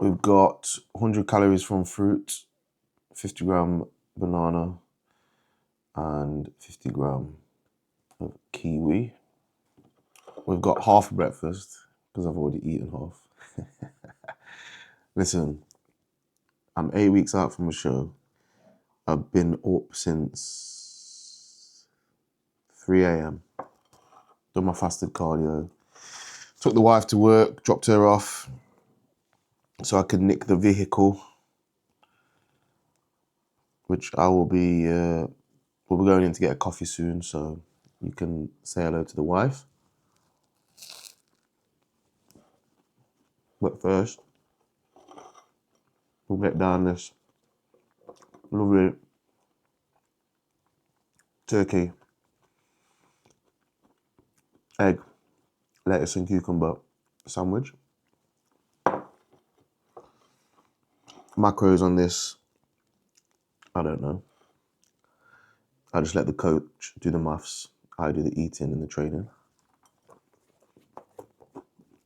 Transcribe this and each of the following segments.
We've got 100 calories from fruit, 50 gram banana, and 50 gram of kiwi. We've got half breakfast because I've already eaten half. Listen, I'm 8 weeks out from a show. I've been up since 3 a.m. Done my fasted cardio. Took the wife to work, dropped her off so I could nick the vehicle, which I will be, we'll be going in to get a coffee soon, so you can say hello to the wife. But first, we'll get down this lovely turkey, egg, lettuce and cucumber sandwich. Macros on this, I don't know. I just let the coach do the maths. I do the eating and the training.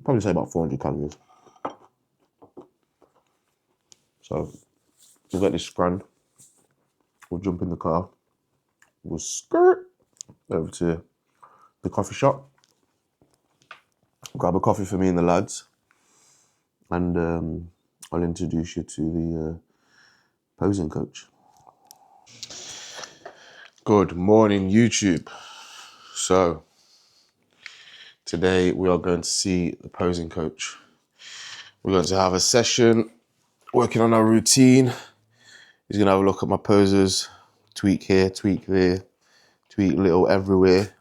Probably say about 400 calories. So we'll get this scran. We'll jump in the car. We'll skirt over to the coffee shop. Grab a coffee for me and the lads. And I'll introduce you to the posing coach. Good morning, YouTube. So today we are going to see the posing coach. We're going to have a session working on our routine. He's going to have a look at my poses, tweak here, tweak there, tweak little everywhere.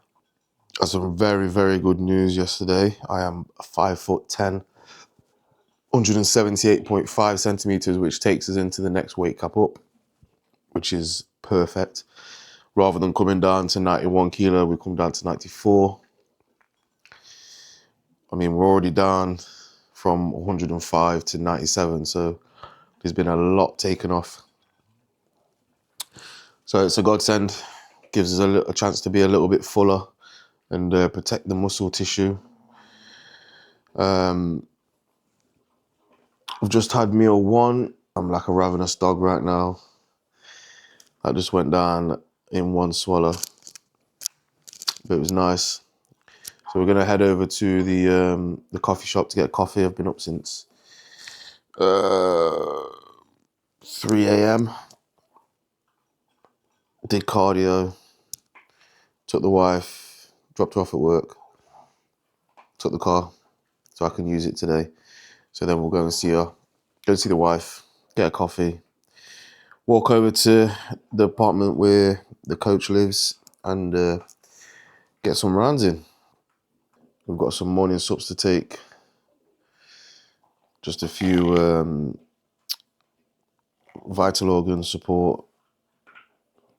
Got some very, very good news yesterday. I am 5'10", 178.5 centimeters, which takes us into the next weight cap up, which is perfect. Rather than coming down to 91 kilo, we come down to 94. I mean, we're already down from 105 to 97, so there's been a lot taken off. So it's a godsend. Gives us a chance to be a little bit fuller and protect the muscle tissue. I've just had meal one. I'm like a ravenous dog right now. I just went down in one swallow, but it was nice. So we're gonna head over to the coffee shop to get a coffee. I've been up since 3 a.m. Did cardio, took the wife, dropped her off at work, took the car so I can use it today. So then we'll go and see her, go see the wife, get a coffee, walk over to the apartment where the coach lives and get some rounds in. We've got some morning sups to take. Just a few vital organ support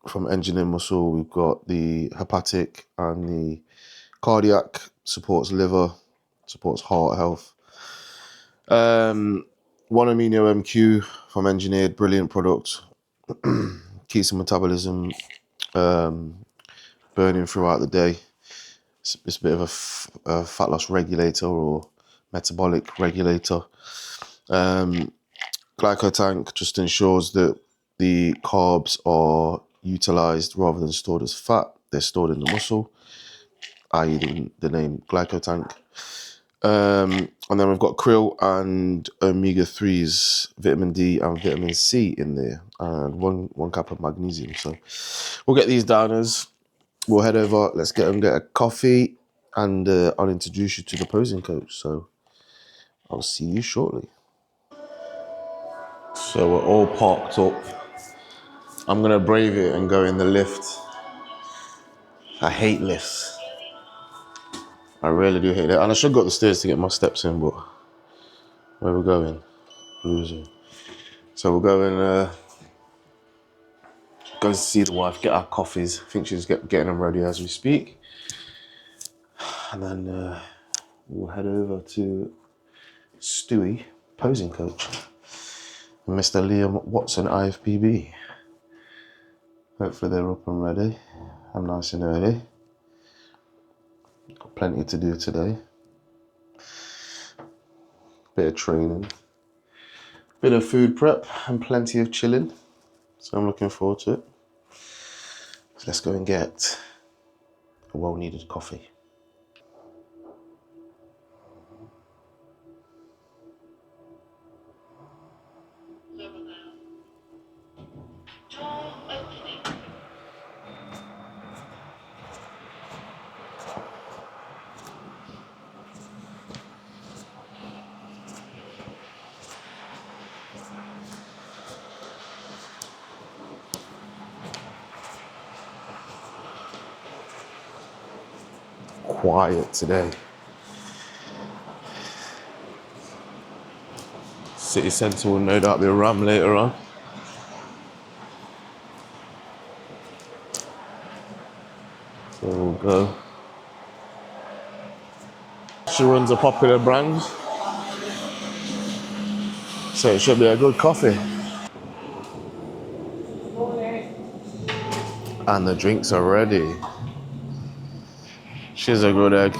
from engine and muscle. We've got the hepatic and the cardiac, supports liver, supports heart health. One amino MQ from Engineered, brilliant product. Keeps the metabolism burning throughout the day. It's a bit of a fat loss regulator or metabolic regulator. Glycotank just ensures that the carbs are utilized rather than stored as fat. They're stored in the muscle, i.e. the name Glycotank. And then we've got krill and omega-3s, vitamin D and vitamin C in there, and one cup of magnesium. So we'll get these downers. We'll head over. Let's get a coffee, and I'll introduce you to the posing coach. So I'll see you shortly. So we're all parked up. I'm gonna brave it and go in the lift. I hate lifts. I really do hate it. And I should go up the stairs to get my steps in, but where we're going, losing. So we'll go and go to see the wife, get our coffees. I think she's getting them ready as we speak. And then we'll head over to Stewie, posing coach, and Mr. Liam Watson, IFBB. Hopefully they're up and ready and nice and early. Got plenty to do today. Bit of training. Bit of food prep and plenty of chilling. So I'm looking forward to it. So let's go and get a well-needed coffee. Quiet today. City centre will no doubt be a ram later on. So we'll go. She runs a popular brand, so it should be a good coffee. And the drinks are ready. She's a good egg.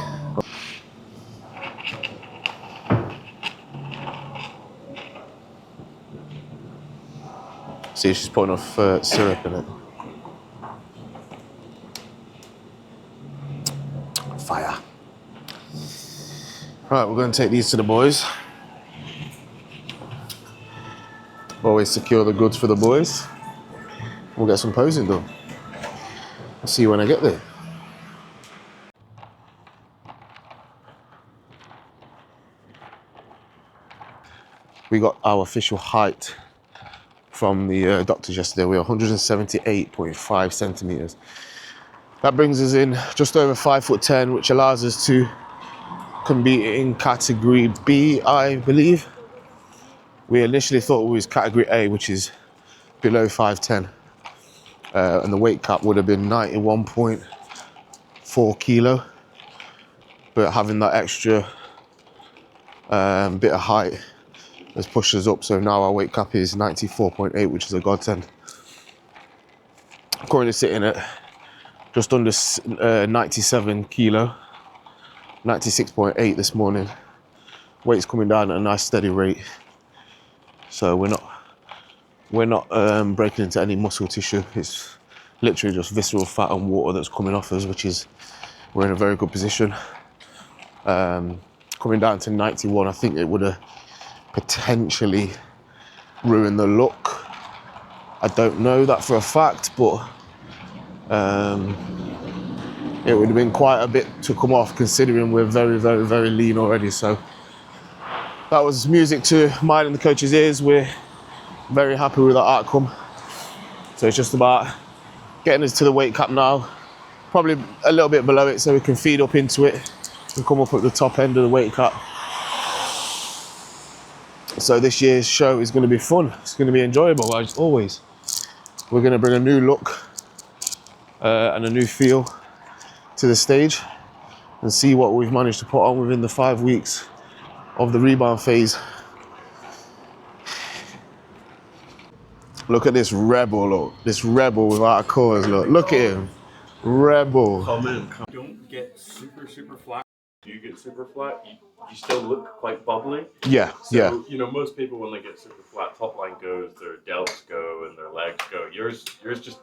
See, she's putting off syrup in it. Fire. Right, we're going to take these to the boys. Always secure the goods for the boys. We'll get some posing done. I'll see you when I get there. We got our official height from the doctors yesterday. We are 178.5 centimeters. That brings us in just over 5'10", which allows us to compete in category B, I believe. We initially thought it was category A, which is below 5'10", and the weight cap would have been 91.4 kilo. But having that extra bit of height has pushed us up, so now our weight cap is 94.8, which is a godsend. I'm currently sitting at just under 97 kilo, 96.8 this morning. Weight's coming down at a nice steady rate, so we're not breaking into any muscle tissue. It's literally just visceral fat and water that's coming off us, which is, we're in a very good position. Coming down to 91, I think it would have potentially ruined the look. I don't know that for a fact, but it would have been quite a bit to come off, considering we're very, very, very lean already. So that was music to mine and the coach's ears. We're very happy with that outcome. So it's just about getting us to the weight cap now, probably a little bit below it, so we can feed up into it and come up at the top end of the weight cap. So this year's show is going to be fun. It's going to be enjoyable, as always. We're going to bring a new look and a new feel to the stage and see what we've managed to put on within the 5 weeks of the rebound phase. Look at this rebel, look. This rebel without a cause, look. Look at him. Rebel. Come in. Don't get super flat. You get super flat, you still look quite bubbly. Yeah, so, yeah. You know, most people, when they get super flat, top line goes, their delts go, and their legs go. Yours just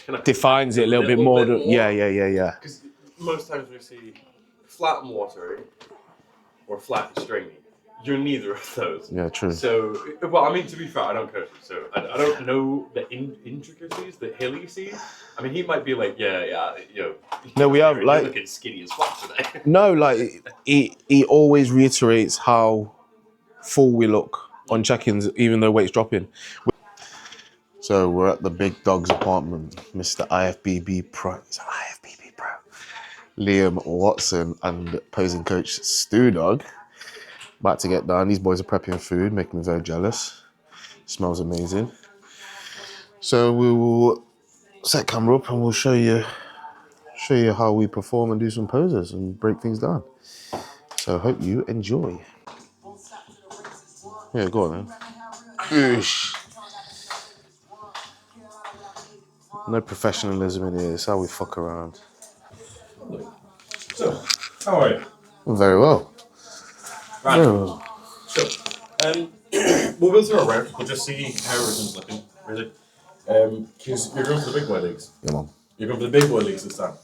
kind of defines it a little bit more. Yeah. Because most times we see flat and watery or flat and stringy. You're neither of those. Yeah, true. So, well, I mean, to be fair, I don't coach you, so I don't know the intricacies that Hilly sees. I mean, he might be like, yeah, you know. No, we have like looking skinny as fuck today. No, like he always reiterates how full we look on check-ins, even though weight's dropping. So we're at the big dog's apartment, Mr. IFBB Pro. It's IFBB Pro. Liam Watson and posing coach Stu Dog. About to get down. These boys are prepping food, making me very jealous. Smells amazing. So we will set camera up and we'll show you how we perform and do some poses and break things down. So I hope you enjoy. Yeah, go on then. Oosh. No professionalism in here. It's how we fuck around. So, how are you? Very well. Right. Very well. So, we'll go through a round. We'll just see how everything's looking, really. Because you're going for the big boy leagues. Yeah, man. You're going for the big boy leagues this time.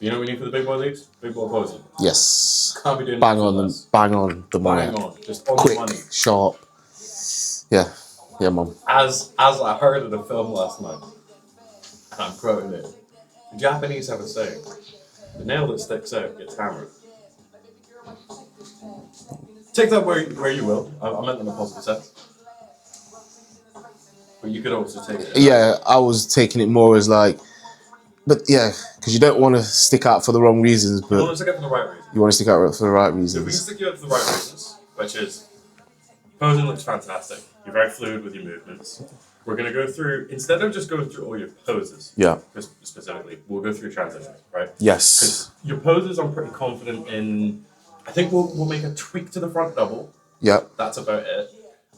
You know what we need for the big boy leagues? Big boy posing. Yes. Can't be doing Bang it on them. Bang on the money. Bang on. Just on Quick, the money. sharp. Yeah. Yeah, man. As I heard in the film last night, and I'm quoting it, the Japanese have a saying, the nail that sticks out gets hammered. Take that where you will. I meant in a positive sense. But you could also take it. Yeah, I was taking it more as like, but yeah, because you don't want to stick out for the wrong reasons, You want but to stick out for the right reasons. you want to stick out for the right So we can reasons. stick you out for the right reasons, which is posing looks fantastic. You're very fluid with your movements. We're going to go through, instead of just going through all your poses, Yeah. specifically, we'll go through transitions, right? Yes. Because your poses I'm pretty confident in. I think we'll make a tweak to the front double. Yeah. That's about it.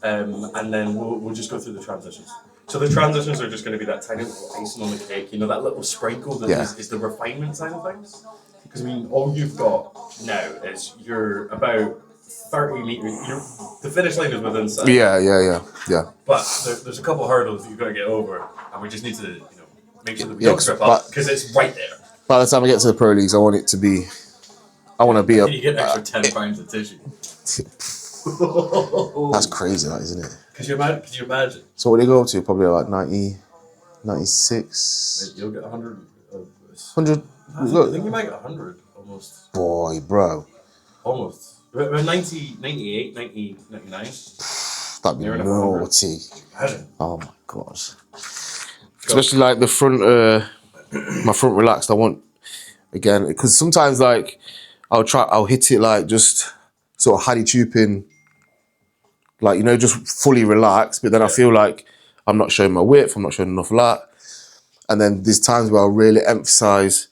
And then we'll just go through the transitions. So the transitions are just going to be that tiny little icing on the cake, you know, that little sprinkle that is the refinement side of things. Because I mean, all you've got now is you're about 30 meters. The finish line is within sight. Yeah. But there's a couple of hurdles that you've got to get over, and we just need to, make sure that we Yeah, don't trip up because it's right there. By the time I get to the pro leagues, I want it to be. I want to be You get an extra 10 pounds of tissue. That's crazy, that, isn't it? Could you imagine? So what do they go up to? Probably like 90, 96, You'll get 100. 100. I think you might get 100 almost. Boy, bro. Almost. About 90, 98, 90, 99. That'd be naughty. Imagine. Oh my god. Especially like the front, my front relaxed. I want, again, because sometimes like I'll hit it like just sort of haddy tubing, like, just fully relaxed, but then I feel like I'm not showing my width, I'm not showing enough lat. And then there's times where I'll really emphasize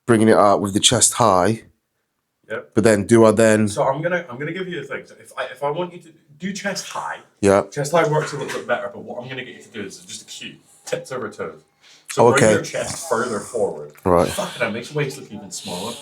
bringing it out with the chest high. Yep. But then do I then? So I'm gonna give you a thing. So if I want you to do chest high, Yeah. chest high works a little bit better. But what I'm gonna get you to do is just a cue, tips over toes. So bring your chest further forward. Right. Fucking hell, makes your waist look even smaller.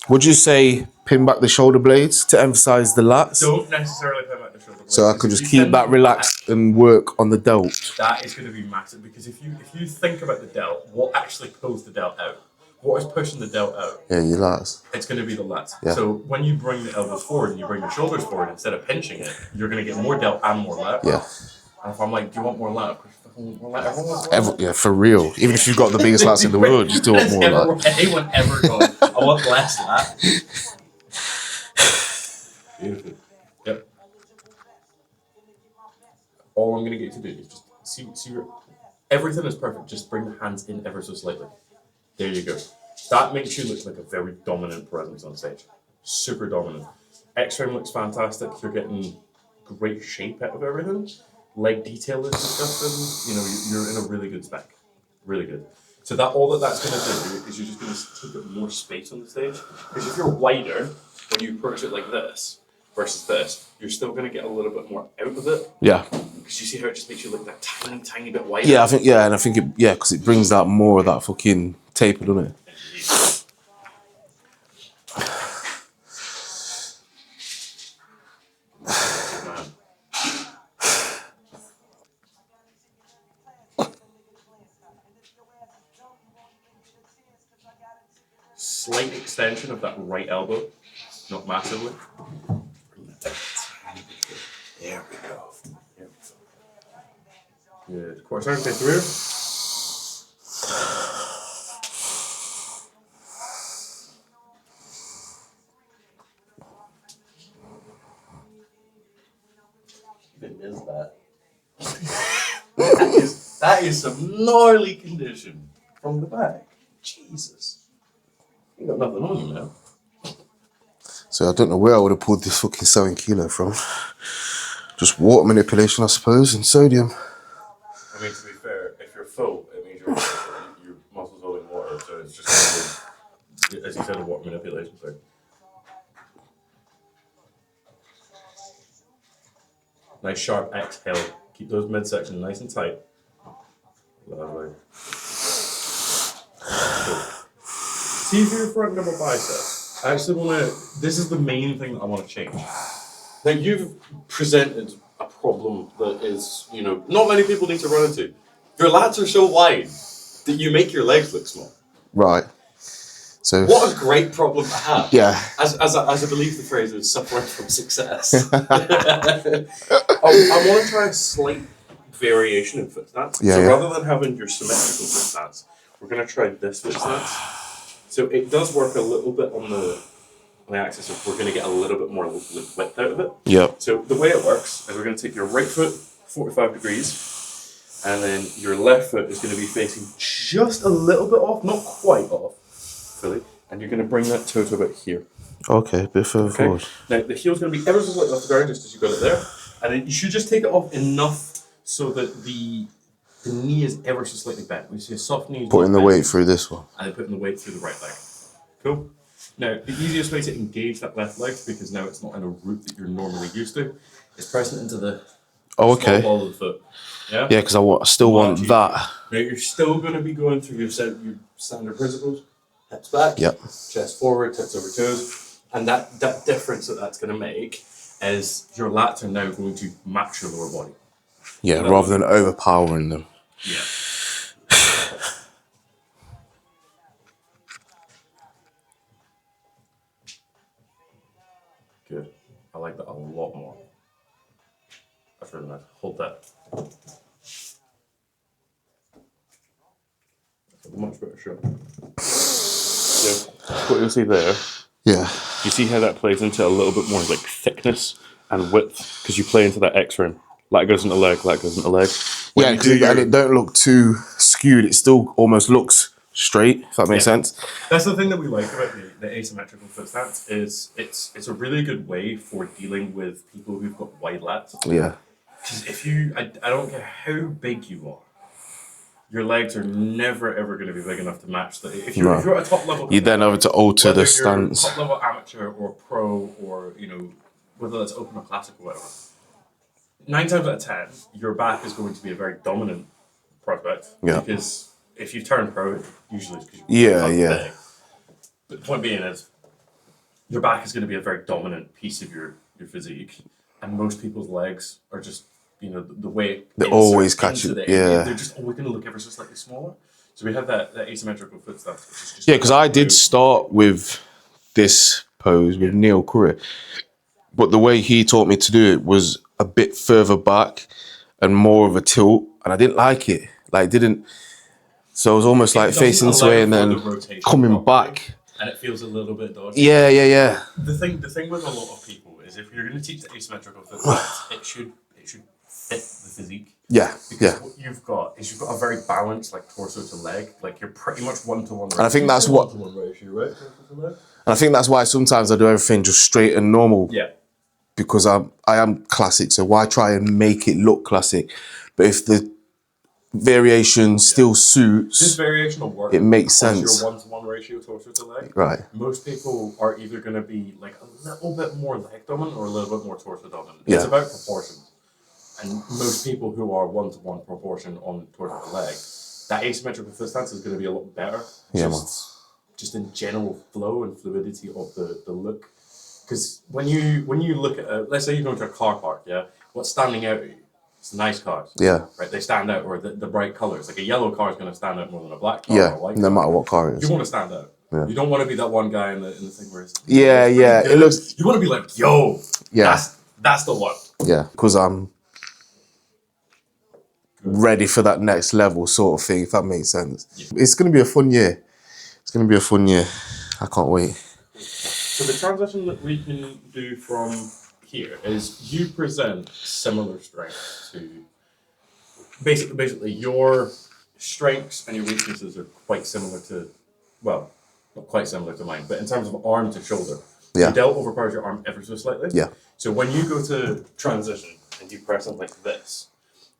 Would you say pin back the shoulder blades to emphasize the lats? Don't necessarily pin back the shoulder blades. So I could just keep that relaxed and work on the delt. That is going to be massive because if you think about the delt, what actually pulls the delt out? What is pushing the delt out? Yeah, your lats. It's going to be the lats. Yeah. So when you bring the elbows forward and you bring your shoulders forward instead of pinching it, you're going to get more delt and more lat. Yeah. And if I'm like, do you want more lat? Of course, more lat. Everyone wants more lat. Yeah, for real. Even if you've got the biggest lats in the world, you still want more lat. Anyone ever gone, I want less lat? Beautiful. Yep. All I'm going to get you to do is just see everything is perfect. Just bring the hands in ever so slightly. There you go. That makes you look like a very dominant presence on stage. Super dominant. X-frame looks fantastic. You're getting great shape out of everything. Leg detail is disgusting. You're in a really good spec. Really good. So that's going to do is you're just going to take up more space on the stage. Because if you're wider, when you approach it like this versus this, you're still going to get a little bit more out of it. Yeah. Because you see how it just makes you look that tiny, tiny bit wider. Yeah, I think because it brings out more of that fucking taper, doesn't it? Slight extension of that right elbow, not massively. There we go. Good. Quarter turn, stay through. Even is that? that is some gnarly condition from the back. Jesus. You got nothing on you now. So I don't know where I would have pulled this fucking 7 kilo from. Just water manipulation, I suppose, and sodium. I mean, to be fair, if you're full, it means your muscles holding water, so it's just going to be, as you said, a water manipulation thing. Nice sharp exhale. Keep those midsection nice and tight. Lovely. Cool. See if your front double bicep. I actually want to. This is the main thing that I want to change. Now you've presented a problem that is, not many people need to run into. Your lats are so wide that you make your legs look small. Right. So what a great problem to have. Yeah. As I believe the phrase is suffering from success. I want to try a slight variation in foot stance. Yeah, so yeah. rather than having your symmetrical foot stance, we're going to try this foot stance. So it does work a little bit on the axis of we're going to get a little bit more width out of it. Yep. So the way it works is we're going to take your right foot 45 degrees, and then your left foot is going to be facing just a little bit off, not quite off, fully, and you're going to bring that toe to about here. Okay, a bit further forward. Now the heel's going to be ever so slightly off the ground, just as you got it there, and then you should just take it off enough so that the knee is ever so slightly bent. We see a soft knee. Putting the weight through this one. And then putting the weight through the right leg. Cool. Now, the easiest way to engage that left leg, because now it's not in a route that you're normally used to, is pressing it into the small ball of the foot. Yeah, Yeah, because I still want that. Now, you're still going to be going through your standard principles. Hips back, Yep. chest forward, tips over toes. And that difference that's going to make is your lats are now going to match your lower body. Yeah, rather than overpowering them. Yeah. Good. I like that a lot more. That's really nice. Hold that. That's a much better shot. So, what you'll see there, Yeah. you see how that plays into a little bit more like thickness and width, because you play into that X ring. Lat goes into leg, lat goes into leg. Yeah, and it don't look too skewed. It still almost looks straight, if that makes sense. That's the thing that we like about the asymmetrical foot stance is it's a really good way for dealing with people who've got wide lats. Yeah. Because if I don't care how big you are, your legs are never ever going to be big enough to match that. If you're at a top level, You then have to alter the stance. Top level amateur or pro or whether that's open or classic or whatever. 9 times out of 10, your back is going to be a very dominant prospect. Yeah. Because if you turn pro, usually it's because Yeah. big. But the point being is, your back is going to be a very dominant piece of your physique, and most people's legs are just the way They always catch it. Yeah. They're just always going to look ever so slightly smaller. So we have that asymmetrical foot stance, which is just Because I did start with this pose with Neil Curry, but the way he taught me to do it was a bit further back and more of a tilt, and I didn't like it. So it was almost like facing this way and then coming back. And it feels a little bit dodgy. Yeah. The thing with a lot of people is if you're going to teach the asymmetrical foot stance, it should fit the physique. Yeah. Because what you've got a very balanced torso to leg. Like you're pretty much 1-to-1. And I think that's what. 1-to-1 ratio, right? And I think that's why sometimes I do everything just straight and normal. Yeah. Because I am classic, so why try and make it look classic? But if the variation still suits, this variation will work. It makes sense. Your 1-to-1 ratio torso to leg. Right. Most people are either going to be a little bit more leg dominant or a little bit more torso dominant. Yeah. It's about proportions. And most people who are 1-to-1 proportion on torso to leg, that asymmetrical foot stance is going to be a lot better. Yeah, just in general flow and fluidity of the look. Because when you look at, let's say you go into a car park, yeah, what's standing out? It's nice cars. Yeah. Right, they stand out, or the bright colors. Like a yellow car is going to stand out more than a black car. Yeah, or a white no car. matter what car it is. You want to stand out. Yeah. You don't want to be that one guy in the thing where it's Yeah. It looks. You want to be like, yo, Yeah. that's the one. Yeah, because I'm ready for that next level sort of thing, if that makes sense. Yeah. It's going to be a fun year. I can't wait. So the transition that we can do from here is you present similar strengths to basically your strengths and your weaknesses are quite similar to, well, not quite similar to mine, but in terms of arm to shoulder. Yeah. Your delt overpowers your arm ever so slightly. Yeah. So when you go to transition and you press something like this,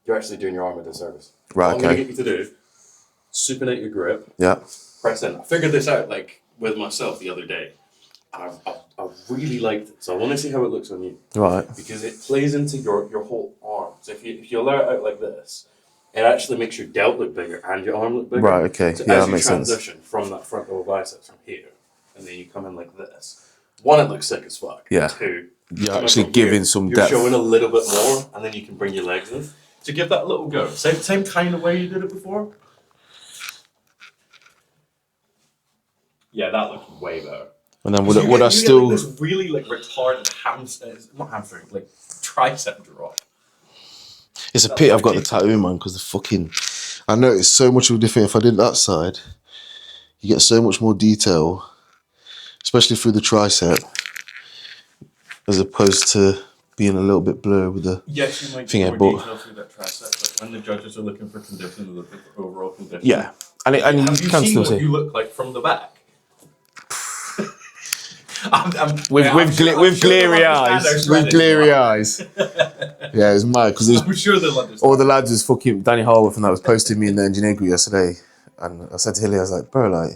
you're actually doing your arm a disservice. Right, What I'm going to get you to do, supinate your grip, Yeah. press in. I figured this out with myself the other day. And I really liked it. So I want to see how it looks on you. Right. Because it plays into your whole arm. So if you allow it out like this, it actually makes your delt look bigger and your arm look bigger. Right, okay. So Yeah, as that you makes sense. transition from that front lower biceps from here, and then you come in like this, one, it looks sick as fuck. Yeah. 2, You're Coming actually from giving here, some you're depth. showing a little bit more, and then you can bring your legs in. So give that a little go. Same kind of way you did it before. Yeah, that looks way better. And then 'Cause would I you still? get like this really like retarded not hamstring, like tricep drop. It's a pity I've got the tattoo, man, because the fucking. I noticed so much of a difference. If I did that side, you get so much more detail, especially through the tricep, as opposed to being a little bit blurred with the. Yes, you might thing, get more but- detail through that tricep, but when the judges are looking for condition, they're looking for overall condition. Yeah, and Have you you can seen still what say you look like from the back? with glary eyes, with glary eyes. Yeah, it's mad because I'm sure they'll understand. all the lads was fucking Danny Harworth and that was posting me in the engineer group yesterday, and I said to Hilly, I was like, bro, like,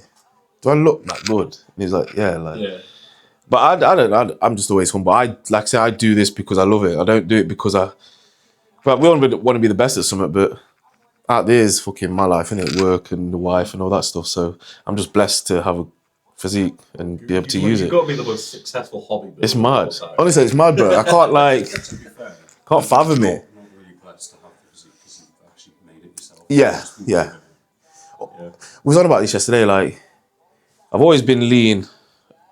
do I look that good? And he's like, yeah, like. Yeah. But I'm just always humble. Like I say, I do this because I love it. I don't do it because But we want to be the best at something, but out there is fucking my life, innit? Work and the wife and all that stuff. So I'm just blessed to have a physique and be able to use it. You've got to be the most successful hobby builder. It's mad. of all time. Honestly, it's mad, bro. I can't like, To be fair, can't fathom it. not really blessed to have the physique because you've actually made it yourself. Yeah. We was on about this yesterday. Like, I've always been lean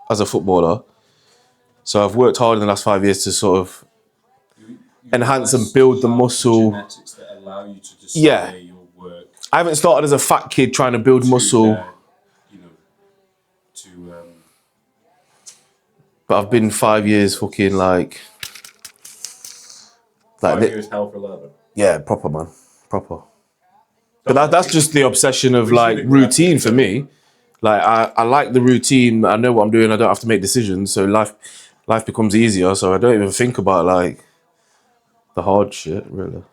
as a footballer, so I've worked hard in the last 5 years to sort of enhance and build the muscle. Genetics that allow you to display Yeah. your work. I haven't started as a fat kid trying to build muscle, You know, to but I've been 5 years fucking like 5 years hell for leather. yeah, proper man, proper. But that's just the obsession of like routine for me. Like I like the routine. I know what I'm doing. I don't have to make decisions, so life becomes easier. So I don't even think about like the hard shit really.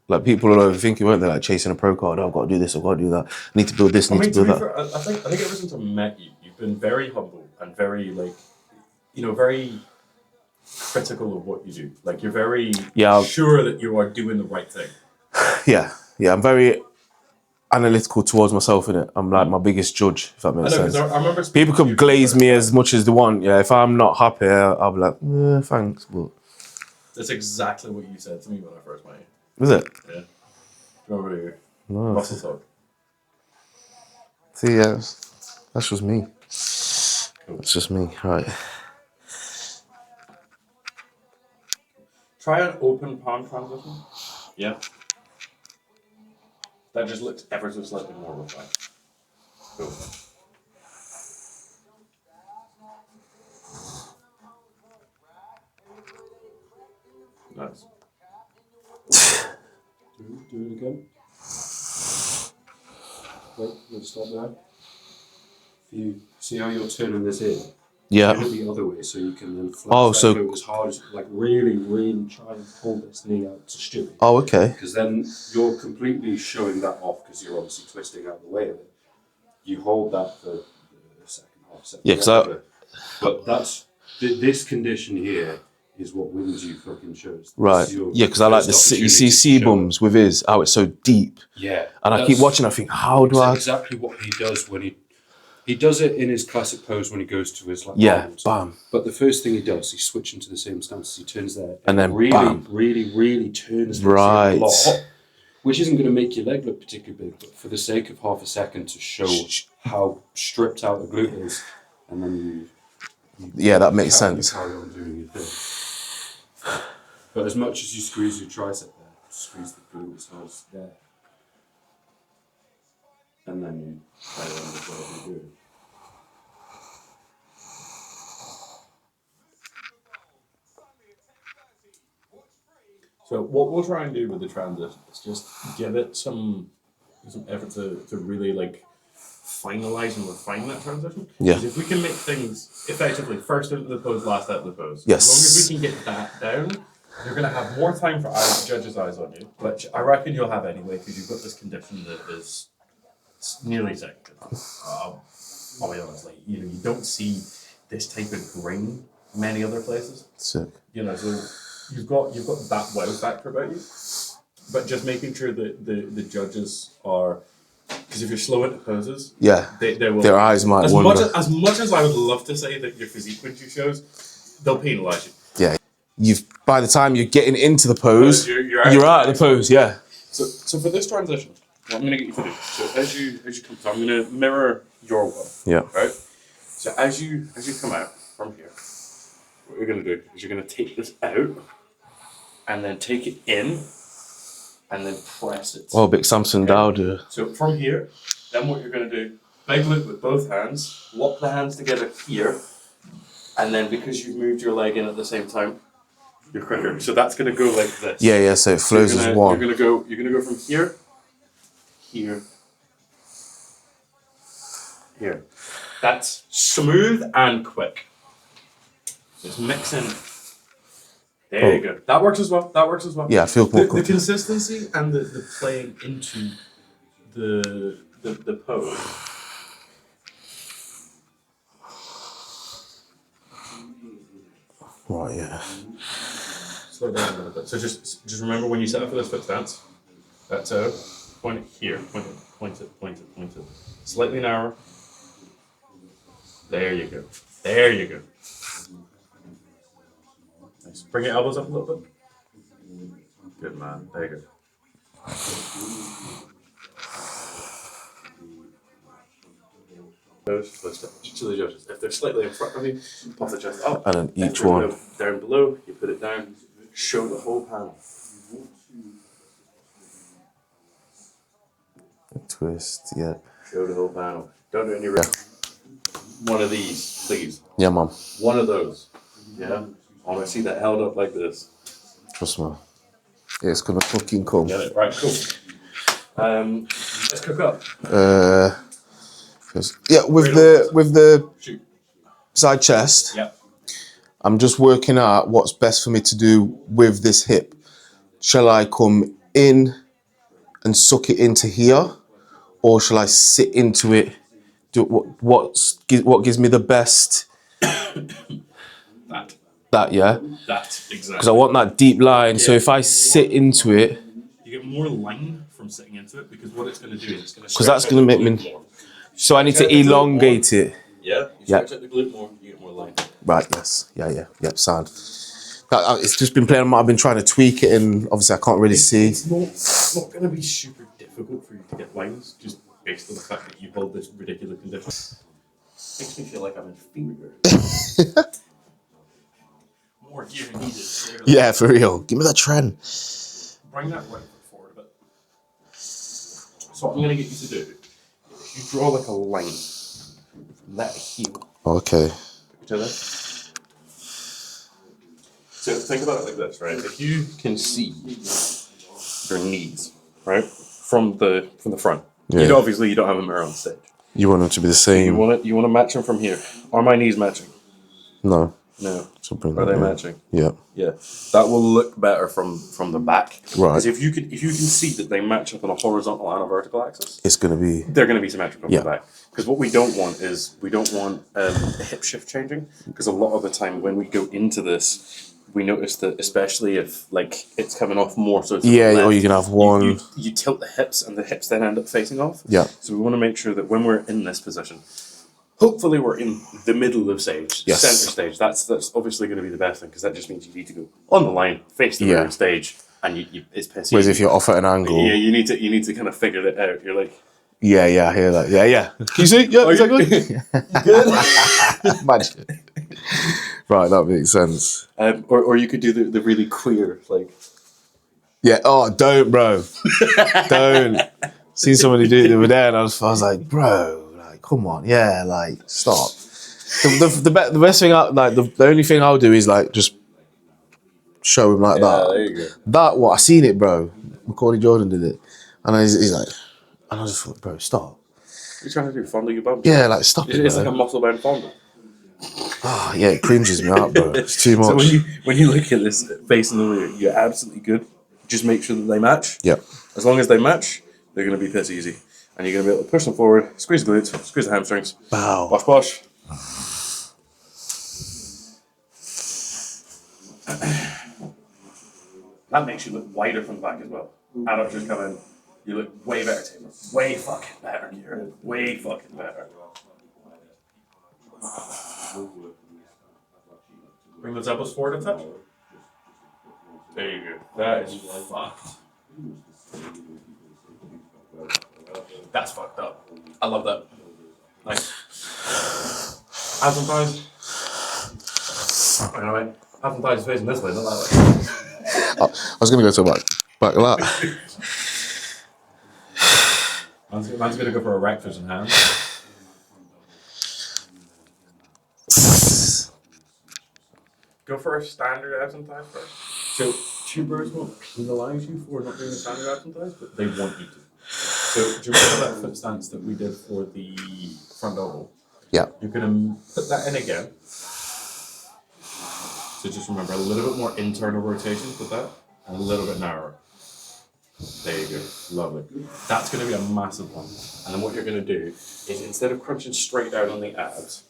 Like people are overthinking, weren't they? Like chasing a pro card. Oh, I've got to do this. I've got to do that. I need to build this. I Need mean, to to build be that. fair, I think ever since I met you, you've been very humble and very like, very critical of what you do. Like you're very sure that you are doing the right thing. Yeah. I'm very analytical towards myself, innit? I'm like my biggest judge, if that makes sense. I remember People could glaze me as much as they want. Yeah, if I'm not happy, I'll be like, thanks, but that's exactly what you said to me when I first met you. is it? Yeah. Remember your No. muscle talk? See, yeah, that's just me. Cool. It's just me, right? Try an open palm transition. Yeah. That just looks ever so slightly more refined. Cool. Nice. do it again. Wait, let's stop there. If you see how you're turning this in, Yeah. turn it the other way so you can then flex Oh, that so- glute as hard as like really try and pull this knee out to stewie. Oh, okay. Because then you're completely showing that off because you're obviously twisting out the way of it. You hold that for the second half, second. Yeah, 'cause whatever. But that's this condition here is what wins you fucking shows. Right. This is your Yeah, because I like first you see opportunity to show Sebums with his, how it's so deep. Yeah. And I keep watching, I think, how do That's I... exactly what he does when he does it in his classic pose when he goes to his like Yeah, arms. bam. But the first thing he does, he switches into the same stance. He turns there And then really, bam. really turns this Right. a lot, which isn't going to make your leg look particularly big, but for the sake of half a second to show how stripped out the glute is, and then you Yeah, that makes sense. carry on doing your thing. But as much as you squeeze your tricep there, squeeze the glute as hard as there, and then you carry on with whatever you're doing. So what we'll try and do with the transition is just give it some effort to really like finalize and refine that transition. Yeah. 'Cause if we can make things effectively first into the pose, last out of the pose. Yes. As long as we can get that down, you're going to have more time for judges' eyes on you, which I reckon you'll have anyway because you've got this condition that is nearly second to none. I'll be honest, like, you don't see this type of grain many other places. Sick. So you've got that wow factor about you, but just making sure that the judges are, because if you're slow into poses, Yeah. they will. Their eyes might as wander. much as I would love to say that your physique wins you shows, they'll penalise you. Yeah. by the time you're getting into the pose, you're out of the pose. Yeah. So for this transition, what I'm going to get you to do. So as you come, so I'm going to mirror your one. Yeah. Right. So as you come out from here, what you're going to do is you're going to take this out, and then take it in, and then press it. Oh, big Samson Dowder. So from here, then what you're going to do, big loop with both hands, lock the hands together here, and then because you've moved your leg in at the same time, you're quicker. So that's going to go like this. Yeah. So it flows as one. You're going to go from here, here, here. That's smooth and quick. Just mixing. There you go. That works as well. Yeah, I feel more the consistency and the playing into the pose. Right, yeah. Slow down a little bit. So just remember when you set up for this foot stance, that toe, point it here, point it. Slightly narrower. There you go. Nice. Bring your elbows up a little bit. Good man. There you go. Those to the judges. If they're slightly in front of you, pop the chest up. And then If each they're one. down below, you put it down. Show the whole panel. Twist, yeah. Show the whole panel. Don't do any one of these, please. Yeah, man. One of those. Yeah. I want to see that held up like this. Trust me. Yeah, it's gonna fucking come. Get it right. Cool. Let's cook up. With the Shoot. side chest. Yeah. I'm just working out what's best for me to do with this hip. Shall I come in and suck it into here, or shall I sit into it? What gives me the best? That yeah. That exactly. Because I want that deep line. So if I sit into it, you get more line from sitting into it because what it's going to do is it's going to. because that's going to make me. More. So I need to elongate it. Yeah. You stretch out the glute more, you get more line. Right. Yes. Yeah. Yep. Sound. It's just been playing. I've been trying to tweak it, and obviously I can't really see. It's not going to be super difficult for you to get lines, just based on the fact that you hold this ridiculous condition. Makes me feel like I'm inferior. More gear needed. Clearly. Yeah, for real. Give me that trend. Bring that right foot forward a bit. So what I'm going to get you to do is you draw like a line from that heel. Okay. To this. So think about it like this, right? If you can see your knees, right, from the front, Yeah. Obviously you don't have a mirror on stage. You want them to be the same. You want to match them from here. Are my knees matching? No. No. So bring Are that they in. matching? Yeah. Yeah. That will look better from the back. Right. Because if you can see that they match up on a horizontal and a vertical axis, It's gonna be. they're going to be symmetrical Yeah. from the back. Because what we don't want is the hip shift changing. Because a lot of the time when we go into this, we notice that especially if like it's coming off more so to the Yeah. left, Or you can have one. you tilt the hips and the hips then end up facing off. Yeah. So we want to make sure that when we're in this position, hopefully we're in the middle of stage, Yes. center stage. That's obviously going to be the best thing because that just means you need to go on the line, face the mirror stage, and it's pissy. Whereas if you're off at an angle. Yeah, you need to kind of figure it out. You're like. Yeah. I hear that. Yeah. Can you see? Yeah. Is that good? Imagine. Right. That makes sense. Or you could do the really queer like. Yeah. Oh, don't, bro. Don't. Seen somebody do it the other day, and I was like, bro, like, come on, yeah, like, stop. The best thing, the only thing I'll do is like just show him like that. There you go. That what I seen it, bro. Macaulay Jordan did it, and he's like, and I just thought, bro, stop. You're trying to do fondle your bum. Yeah, like stop it. It's bro. like a muscle bound fondle. Oh, yeah, it cringes me out, bro. It's too much. So when you look at this face in the mirror, you're absolutely good. Just make sure that they match. Yeah. As long as they match, they're going to be piss easy. And you're going to be able to push them forward, squeeze the glutes, squeeze the hamstrings. Wow. Bosh. That makes you look wider from the back as well. Adductors come in, you look way better, Taylor. Way fucking better, Kieran. Way fucking better. Bring those elbows forward a touch. There you go. That is fucked. That's fucked up. I love that. Nice. Have some thighs. Anyway, have some thighs facing this way, not that way. I was going to go to back like that. Man's gonna go for a rack fish in hand. Go for a standard abs and thighs first. So, tubers won't penalise you for not doing a standard abs and thighs, but they want you to. So, do you remember that foot stance that we did for the front double? Yeah. You're gonna put that in again. So just remember a little bit more internal rotations with that, and a little bit narrower. There you go. Lovely. That's going to be a massive one. And then what you're going to do is instead of crunching straight down on the abs,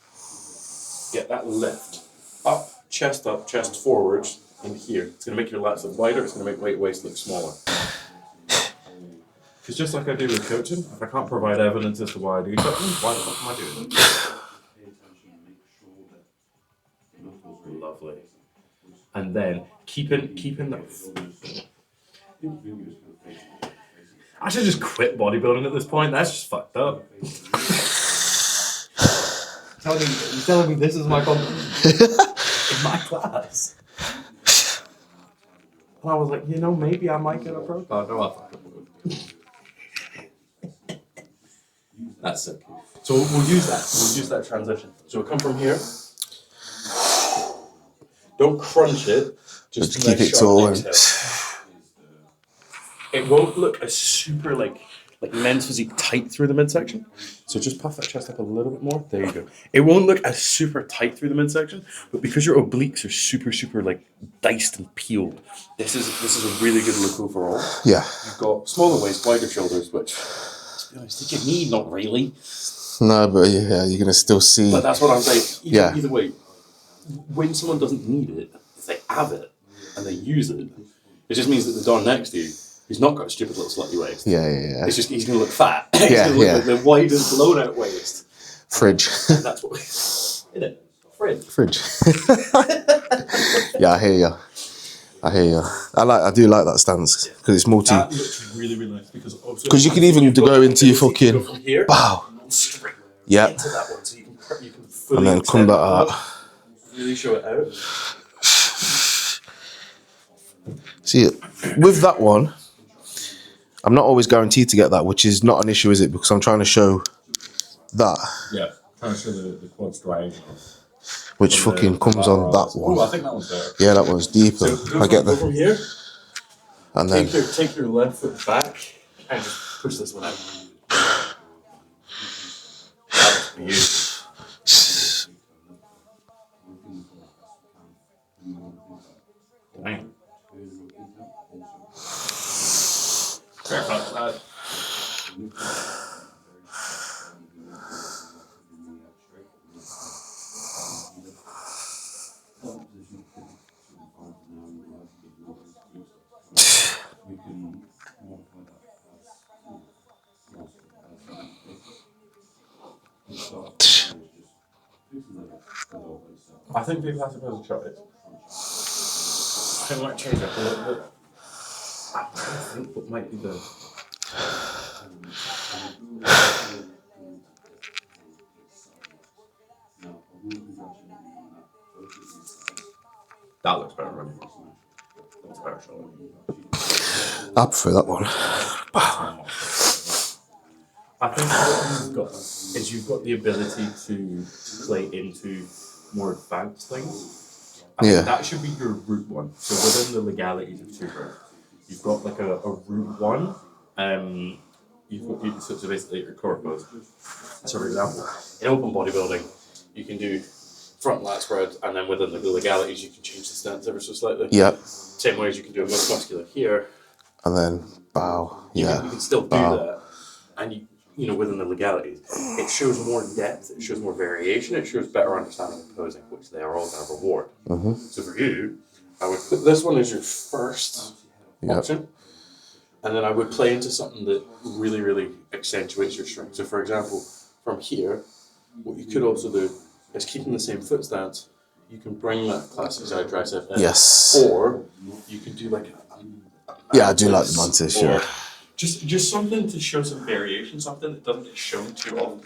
get that lift up, chest forwards, in here. It's going to make your lats look wider. It's going to make your waist look smaller. Because just like I do with coaching, if I can't provide evidence as to why I do something, why the fuck am I doing it? Lovely. And then keeping that. I should just quit bodybuilding at this point. That's just fucked up. You're telling me this is my competition in my class. And I was like, maybe I might get a pro card. No, I'll fuck up. That's sick. So we'll use that. We'll use that transition. So we'll come from here. Don't crunch it. Just keep it tall. It won't look as super like men's physique tight through the midsection. So just puff that chest up a little bit more. There you go. It won't look as super tight through the midsection, but because your obliques are super like diced and peeled, this is a really good look overall. Yeah. You've got smaller waist, wider shoulders, which to be honest, you need not really. No, but yeah, you're gonna still see. But that's what I'm saying. Yeah. Either way, when someone doesn't need it, if they have it and they use it, it just means that the don next to you, he's not got a stupid little slutty waist. Yeah. It's just he's going to look fat. He's going to look like the widest blown out waist. Fridge. And that's what. Isn't it? Fridge. Yeah, I hear you. I do like that stance because it's multi. That looks really nice because you can even go into your fucking bow. Straight yeah. into that one, so you can fully and then come back out. Really show it out. See, with that one, I'm not always guaranteed to get that, which is not an issue, is it? Because I'm trying to show that. Yeah, trying to show the quads diagonal. Which fucking comes on that one. Oh, I think that one's better. Yeah, that one's deeper. So I get go from here. And then take your left foot back and just push this one out. That's beautiful. Dang. Fair touch that. I think people have to be able to try it. I think I might change it a little bit. I think what might be the. That looks better, right? That's better, surely. I prefer that one. I think what you've got the ability to play into more advanced things. I think that should be your route one. So within the legalities of Super, you've got like a route one. So basically your core pose. So for example, in open bodybuilding, you can do front lat spread, and then within the legalities, you can change the stance ever so slightly. Yep. Same way as you can do a muscular here. And then bow. You can still do that, and within the legalities, it shows more depth, it shows more variation, it shows better understanding of posing, which they are all going to reward. Mm-hmm. So for you, I would put this one as your first option, and then I would play into something that really, really accentuates your strength. So for example, from here, what you could also do is keeping the same foot stance, you can bring that classic side tricep in. Yes. Or You could do like Yeah, I do like the mantis. or Yeah. just something to show some variation, something that doesn't get shown too often.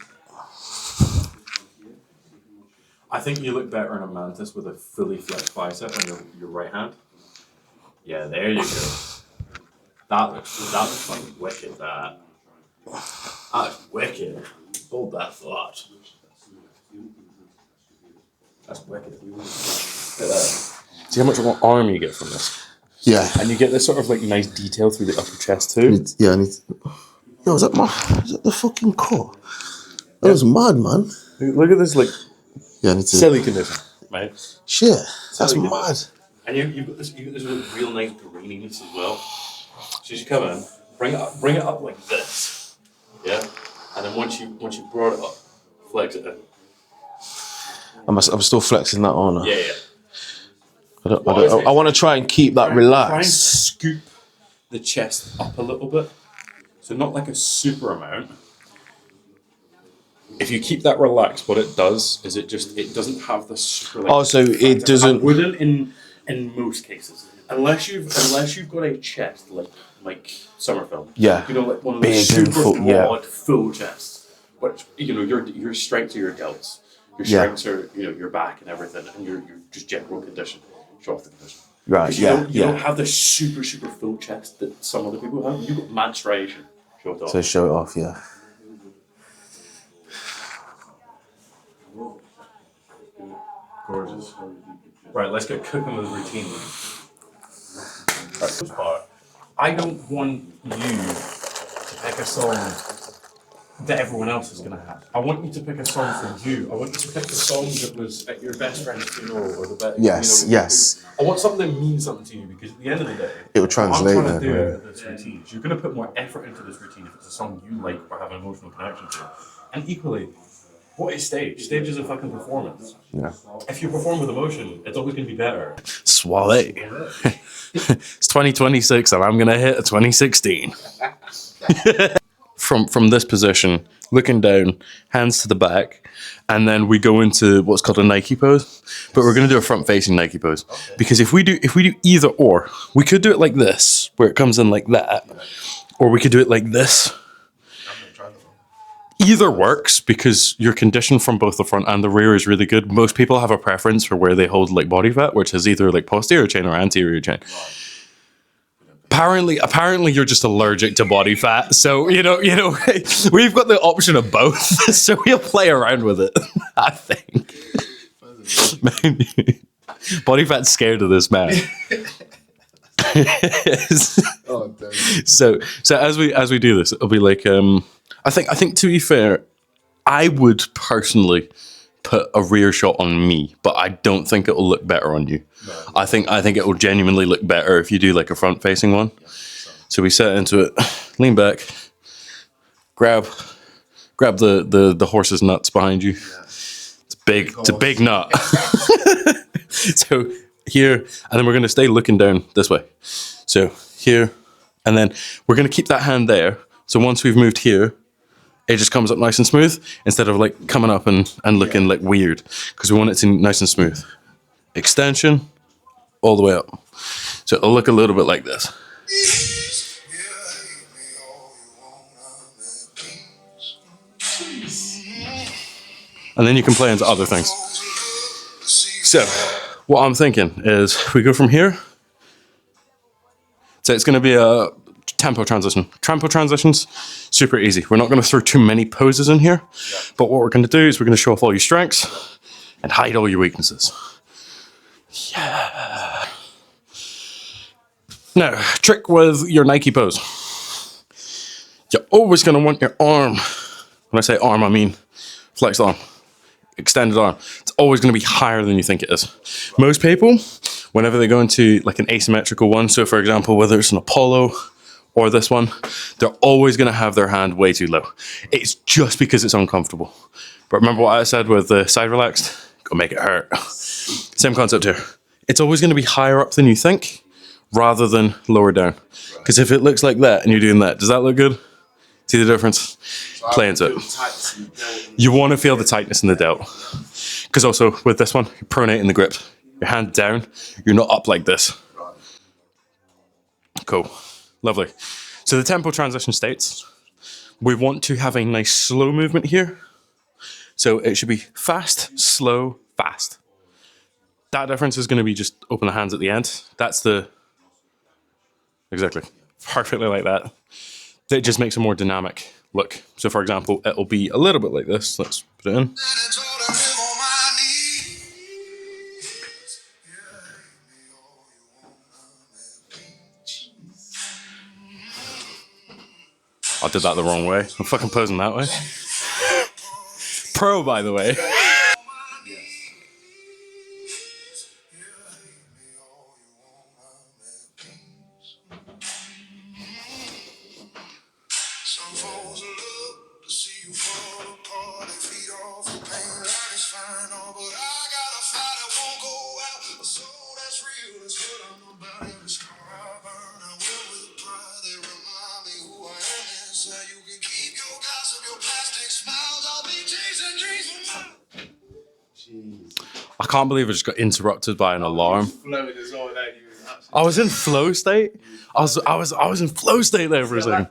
I think you look better in a mantis with a fully flexed bicep on your right hand. Yeah, there you go. That looks fucking wicked. That's wicked. Hold that thought. That's wicked. Look at that. See how much arm you get from this? Yeah. And you get this sort of like nice detail through the upper chest too. Yeah, I need to... Yo, is that the fucking core? That was mad, man. Look at this like Yeah, I need to... silly condition, right? Shit, that's Silly mad. And you've got this real nice graininess as well. So as you come in, bring it up like this. Yeah? And then once you brought it up, flex it in. I'm still flexing that on. Yeah, yeah. I want to try and keep that Try and relaxed. scoop the chest up a little bit. So not like a super amount. If you keep that relaxed, what it does is it doesn't have the super. Like, Oh, so it doesn't. It wouldn't in most cases, unless you've got a chest like Summerfield. Yeah. You know, like one of Big those and super full, yeah. broad, full chests. But you know, your strengths are your delts. Your Yeah. strengths are your back and everything, and your just general condition. Show off the condition. Right, Because you don't have the super full chest that some other people have. You've got mad striation. Show it off. So show it off, yeah. Gorgeous. Right, let's get cooking with the routine. Right, this part. I don't want you to pick a song that everyone else is going to have. I want you to pick a song for you. I want you to pick the song that was at your best friend's funeral or the best. Yes, yes. I want something that means something to you because at the end of the day, It will translate I'm trying to then, do right? it this routine. So you're going to put more effort into this routine if it's a song you like or have an emotional connection to. And equally, what is stage? Stage is a fucking performance. Yeah. If you perform with emotion, it's always going to be better. Swallow. It's 2026 and I'm going to hit a 2016. From this position, looking down, hands to the back, and then we go into what's called a Nike pose. But we're going to do a front-facing Nike pose. Because if we do either or, we could do it like this, where it comes in like that, or we could do it like this. Either works because your condition from both the front and the rear is really good. Most people have a preference for where they hold like body fat, which is either like posterior chain or anterior chain. Apparently you're just allergic to body fat. So, you know, we've got the option of both. So we'll play around with it, I think. Body fat's scared of this man. Oh, damn. So as we do this, it'll be like I think to be fair, I would personally put a rear shot on me, but I don't think it will look better on you. No. I think it will genuinely look better if you do like a front facing one. Yeah, so we set into it, lean back, grab the horse's nuts behind you. Yeah. It's a big nut. So here, and then we're gonna stay looking down this way. So here, and then we're gonna keep that hand there. So once we've moved here, it just comes up nice and smooth instead of like coming up and looking like weird, because we want it to be nice and smooth. Extension all the way up. So it'll look a little bit like this. And then you can play into other things. So what I'm thinking is we go from here. So it's going to be a tempo transition. Tempo transitions, super easy. We're not going to throw too many poses in here, but what we're going to do is we're going to show off all your strengths and hide all your weaknesses. Yeah. Now, trick with your Nike pose. You're always going to want your arm. When I say arm, I mean flexed arm, extended arm. It's always going to be higher than you think it is. Most people, whenever they go into like an asymmetrical one, so for example, whether it's an Apollo or this one, they're always going to have their hand way too low. It's just because it's uncomfortable. But remember what I said with the side relaxed? Go make it hurt. Same concept here. It's always going to be higher up than you think rather than lower down. Because if it looks like that and you're doing that, does that look good? See the difference? Play into it. You want to feel the tightness in the delt. Because also with this one, you're pronating the grip. Your hand down, you're not up like this. Cool. Lovely. So the tempo transition states we want to have a nice slow movement here. So it should be fast, slow, fast. That difference is going to be just open the hands at the end. That's the... Exactly. Perfectly like that. That just makes a more dynamic look. So for example, it'll be a little bit like this. Let's put it in. I did that the wrong way. I'm fucking posing that way. Pro, by the way. Some folks love to see you fall apart. They feed off the pain like it's final. But I got a fire that won't go out. A soul that's real is what I'm about. Every scar I burn, I will with pride. They remind me who I am inside. You can keep your gossip, your plastic smiles. I'll be chasing dreams of mine. I can't believe I just got interrupted by an alarm. Flowing as well, that you I was in flow state. I was in flow state there for a second.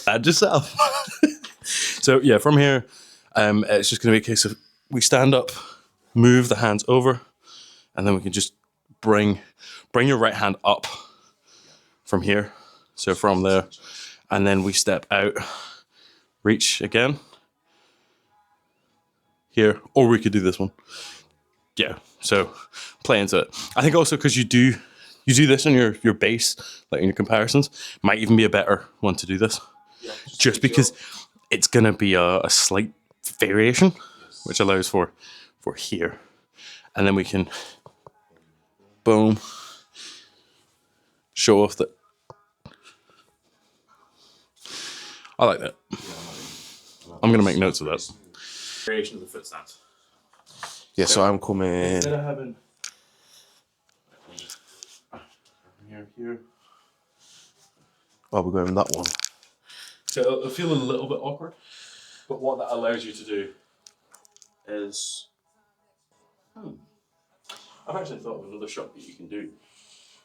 Add yourself. So yeah, from here, it's just going to be a case of we stand up, move the hands over, and then we can just bring your right hand up from here. So from there, and then we step out, reach again here, or we could do this one. Yeah. So play into it. I think also because you do this on your bass, like in your comparisons, might even be a better one to do this. Yeah, Just because it's going to be a slight variation, which allows for here. And then we can, boom, show off that. I like that. I'm going to make notes of that. Variation of the foot stance. Yeah, so I'm coming. Instead of having here. Oh, we're going that one. So it'll feel a little bit awkward, but what that allows you to do is, I've actually thought of another shot that you can do.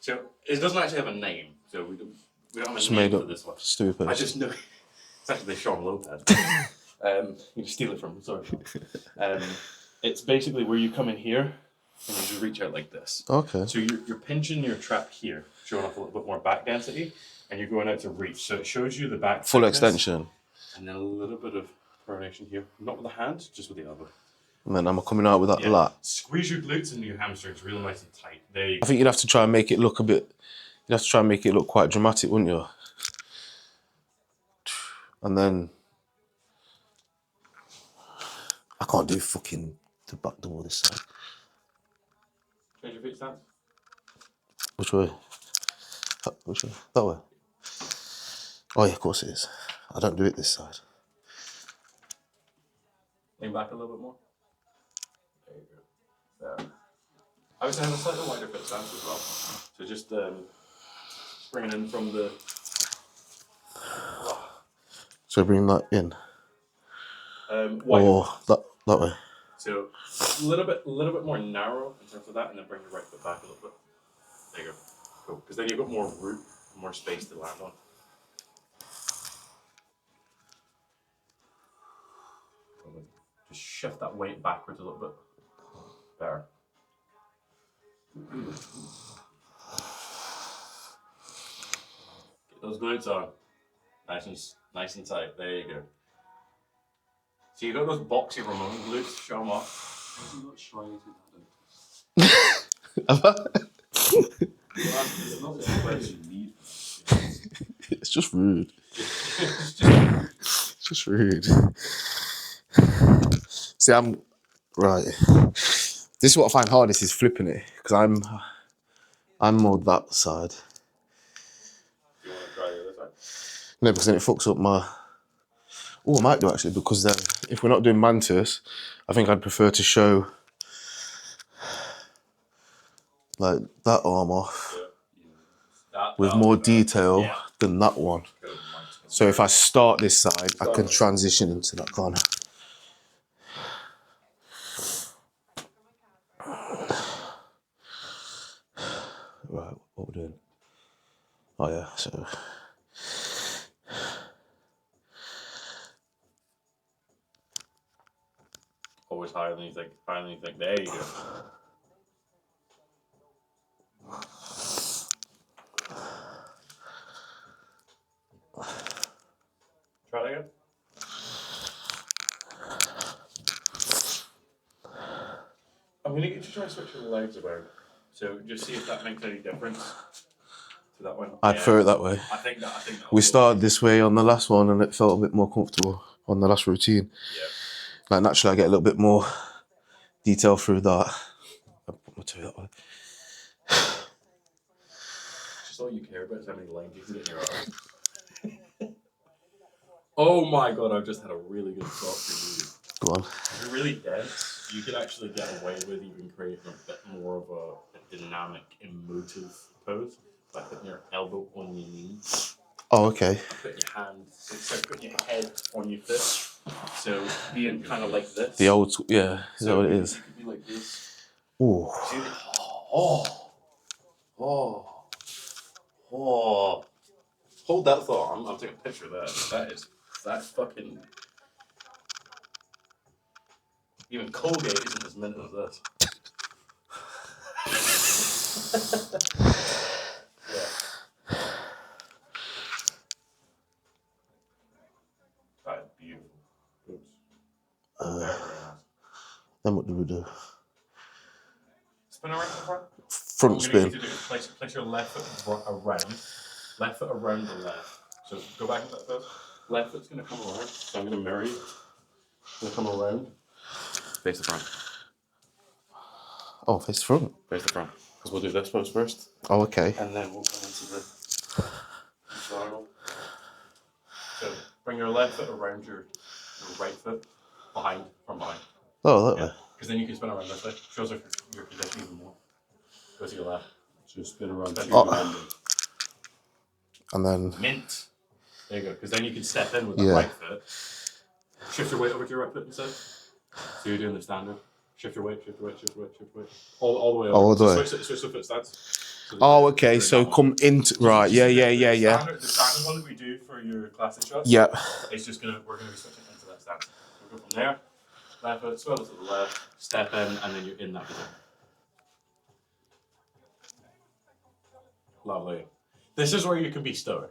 So it doesn't actually have a name, so we don't have Just a name made for up this one. stupid. I just know it's actually Sean Lopez. You can steal it from him. Sorry. It's basically where you come in here and you just reach out like this. Okay. So you're pinching your trap here, showing off a little bit more back density, and you're going out to reach. So it shows you the back Full thickness, extension. and then a little bit of pronation here. Not with the hand, just with the elbow. And then I'm coming out with that Yeah. lat. Squeeze your glutes and your hamstrings real nice and tight. There you I go. think you'd have to try and make it look a bit. You'd have to try and make it look quite dramatic, wouldn't you? And then I can't do fucking the back door this side. Change your feet stance. Which way? Which way? That way. Oh yeah, of course it is. I don't do it this side. Lean back a little bit more. There you go. There. I would say have a slightly wider foot stance as well. So just bringing in from the. So bring that in, Wider. or that way. So a little bit more narrow in terms of that, and then bring your right foot back a little bit. There you go. Cool. Because then you've got more root, more space to land on. Just shift that weight backwards a little bit. Better. Get those glutes on. Nice and tight. There you go. So you got those boxy Ramon glutes. Show them off. I'm not trying to It's not the place you need. It's just rude. It's just rude. See, I'm right. This is what I find hardest is flipping it because I'm more that side. You want to try the other side? No, because then it fucks up my. Oh, I might do actually because then if we're not doing mantis, I think I'd prefer to show like that arm off with more detail than that one. So if I start this side, I can transition into that corner. Right, what we're doing? Oh yeah, so Always higher than you think. Higher than you think. There you go. Try that again. I'm going to get you to try and switch your legs around. So just see if that makes any difference to that one. I prefer it that way. I think that. We started this way on the last one and it felt a bit more comfortable on the last routine. Yeah. Like naturally I get a little bit more detail through that. I'll put my toe that way. Just all you care about is how many lines you can get in your arm. Oh my god, I've just had a really good thought for you. Go on. If you're really dense, you could actually get away with even creating a bit more of a dynamic, emotive pose by putting your elbow on your knee, Oh, okay. putting your hand, so putting your head on your foot. So being kind of like this. The old, yeah, is that what it is? You could be like this. Ooh. See, oh. Hold that thought. I'm taking a picture of that. That's fucking. Even Colgate isn't as mint as this. Yeah. That is beautiful. Oops. Very nice. Then what do we do? Spin around to the front. Front What spin. we're going to do is place your left foot around the left. So go back into that first. Left foot's going to come around. So I'm going to mirror you. It's going to come around. Face the front. Oh, face the front. Face the front. Because we'll do this pose first. Oh, okay. And then we'll go into the spiral. So bring your left foot around your right foot from behind. Oh, that way. Because then you can spin around this way. Shows off your position even more. Go to your left. So spin around. And then. Mint. There you go. Because then you can step in with the Yeah. right foot. Shift your weight over to your right foot instead. So you're doing the standard. Shift your weight. All the way over. All the way. Switch the foot stance. So Oh, okay. So come into right. Yeah. The standard one that we do for your classic shots. Yeah. It's just we're gonna be switching into that stance. We'll go from there. Left foot, swivel to the left, step in, and then you're in that position. Lovely. This is where you can be stoic.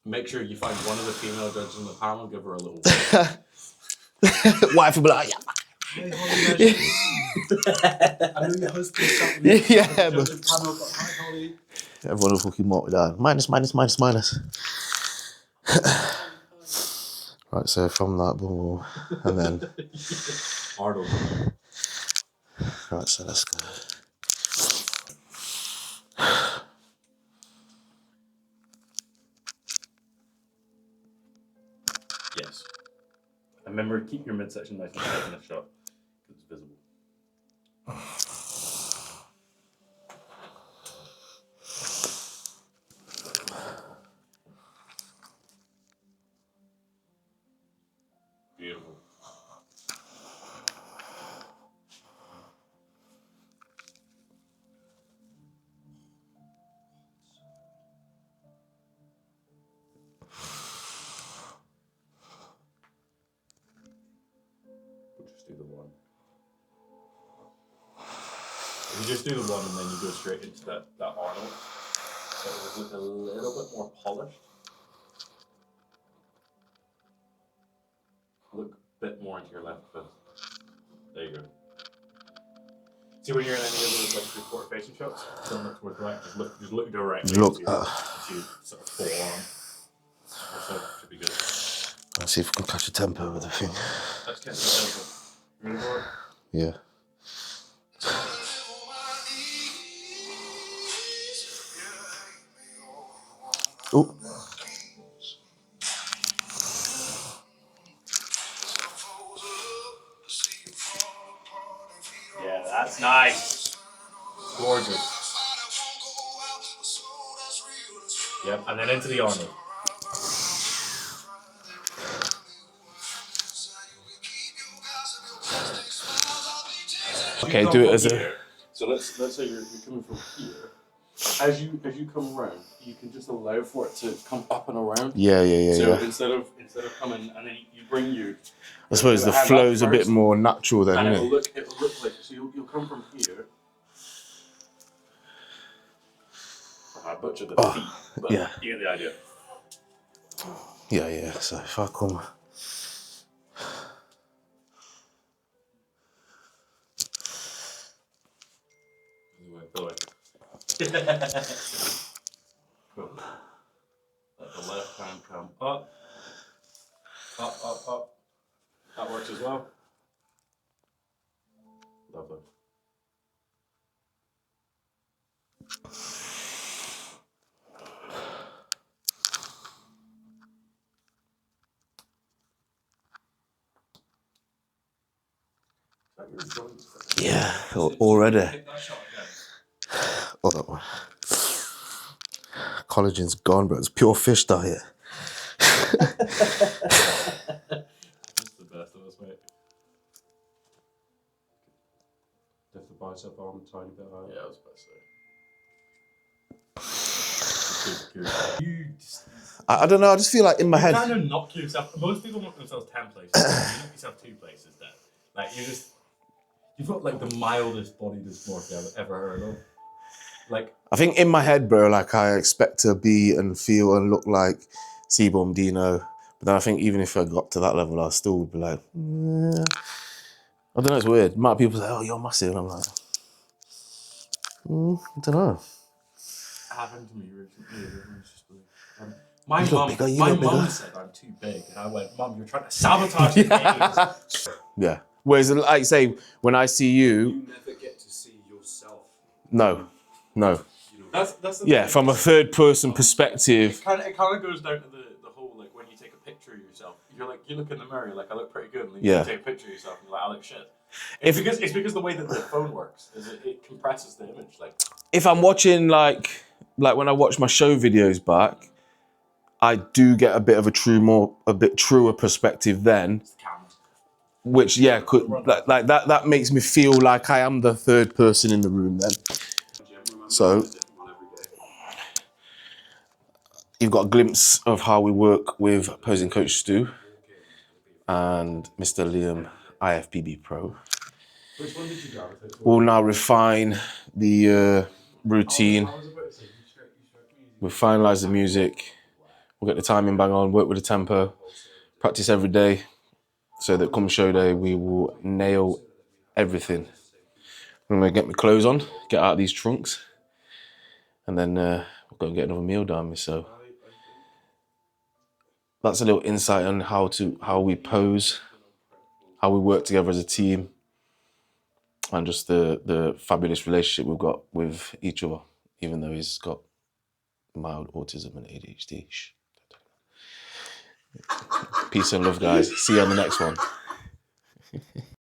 Make sure you find one of the female judges on the panel, give her a little Wife will be like, yeah. I know your husband's something. Yeah, but Panel, but hi, Holly. everyone will fucking mark it down. Minus. Right, so from that, boom, and then. Arnold. Right, so let's go. Yes. And remember, keep your midsection nice and tight in this shot because it's visible. Beautiful. We'll just do the one. If you just do the one and then you go straight into that Arnold, it will look a little bit more polished. Look a bit more into your left foot. There you go. See when you're in any of those like three-quarter facing shots, don't look towards the right. Just look directly Look. into sort of forearm. So should be good. Let's see if we can catch a tempo with the thing. Let's catch the tempo. You ready for it? Yeah. Oh. Yeah, that's nice. Gorgeous. Yep, and then into the Arnold. Okay, do it as here. So let's say you're coming from here. As you come around, you can just allow for it to come up and around. Yeah. So instead of coming and then you bring you. I suppose the flow's a bit more natural then, And isn't it? it'll look like so you'll come from here. I butchered the feet, but yeah. you get the idea. Yeah. So if I come. Cool. Let the left hand come up. That works as well. Lovely. Yeah, already. Oh, that one. Collagen's gone, bro. It's pure fish diet. That's the best of us, mate. Lift the bicep arm a tiny bit higher. Yeah, I was about to say. You I don't know. I just feel like in my head. kind of knock yourself. Most people knock themselves 10 places. You knock yourself 2 places then. Like you've got like the mildest body dysmorphia I've ever heard of. Like I think in my head, bro, like I expect to be and feel and look like Seaborn Dino. But then I think even if I got to that level, I still would be like, I don't know, it's weird. Might people say, oh, you're massive. And I'm like, I don't know. happened to me recently. Everyone's just like, my You look bigger, you look mum bigger. said I'm too big, and I went, Mum, you're trying to sabotage the games. Yeah. Whereas, like you say, when I see you, You never get to see yourself. no. That's the Yeah, thing. from a third person perspective. It kind of goes down to the whole like when you take a picture of yourself, you're like you look in the mirror, you're like I look pretty good, and then Yeah. you take a picture of yourself and you're like I look shit. It's because the way that the phone works is it compresses the image. Like If I'm watching like when I watch my show videos back, I do get a bit of a bit truer perspective then, it's the cameras. which could like that makes me feel like I am the third person in the room then. So you've got a glimpse of how we work with posing coach Stu and Mr. Liam IFBB Pro. Which one did you gravitate towards? We'll now refine the routine. We'll finalise the music. We'll get the timing bang on, work with the tempo, practice every day so that come show day we will nail everything. I'm going to get my clothes on, get out of these trunks, and then we'll go and get another meal down me. So that's a little insight on how we pose, how we work together as a team, and just the fabulous relationship we've got with each other, even though he's got mild autism and ADHD. Peace and love, guys. See you on the next one.